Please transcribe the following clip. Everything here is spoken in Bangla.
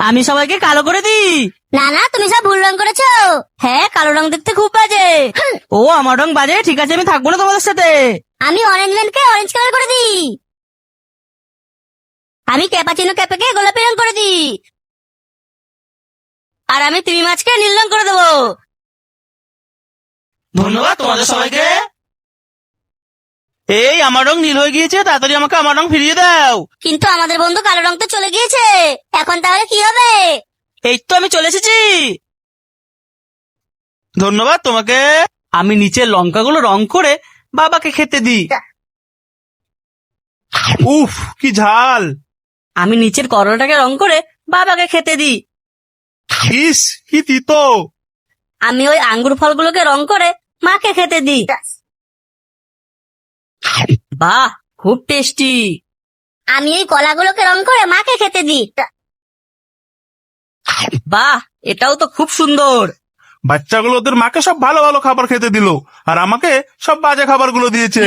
আমি সবাইকে কালো করে দিই। না না, তুমি সব ভুল রং করেছো। হ্যাঁ, কালো রং দেখতে খুব বাজে। ও আমার রং বাজে, ঠিক আছে আমি থাকবো না তোমাদের সাথে। আমি অরেঞ্জ ম্যানকে অরেঞ্জ কালার করে দিই। আমি ক্যাপাচিনো ক্যাপেকে গোলাপি রং করে দিই। আর আমি তিমি মাছকে নীল রং করে দেবো। ধন্যবাদ তোমাদের সবাইকে। এই আমার রং নীল হয়ে গিয়েছে, তাড়াতাড়ি আমাকে আমার রং ফিরিয়ে দাও। কিন্তু আমাদের বন্ধু কালো রং তো চলে গিয়েছে, এখন তাহলে কি হবে? এই তো আমি চলে এসেছি। ধন্যবাদ তোমাকে। আমি নিচের লঙ্কাগুলো রং করে বাবাকে খেতে দিই। উফ, কি ঝাল। আমি নিচের করলাটাকে রং করে বাবাকে খেতে দিই। ইস, কি তিতো। আমি ওই আঙ্গুর ফলগুলোকে রং করে মাকে খেতে দিই। বাহ, খুব টেস্টি। আমি এই কলাগুলোকে রং করে মাকে খেতে দিই। বাহ, এটাও তো খুব সুন্দর। বাচ্চাগুলো ওদের মাকে সব ভালো ভালো খাবার খেতে দিল, আর আমাকে সব বাজে খাবারগুলো দিয়েছে।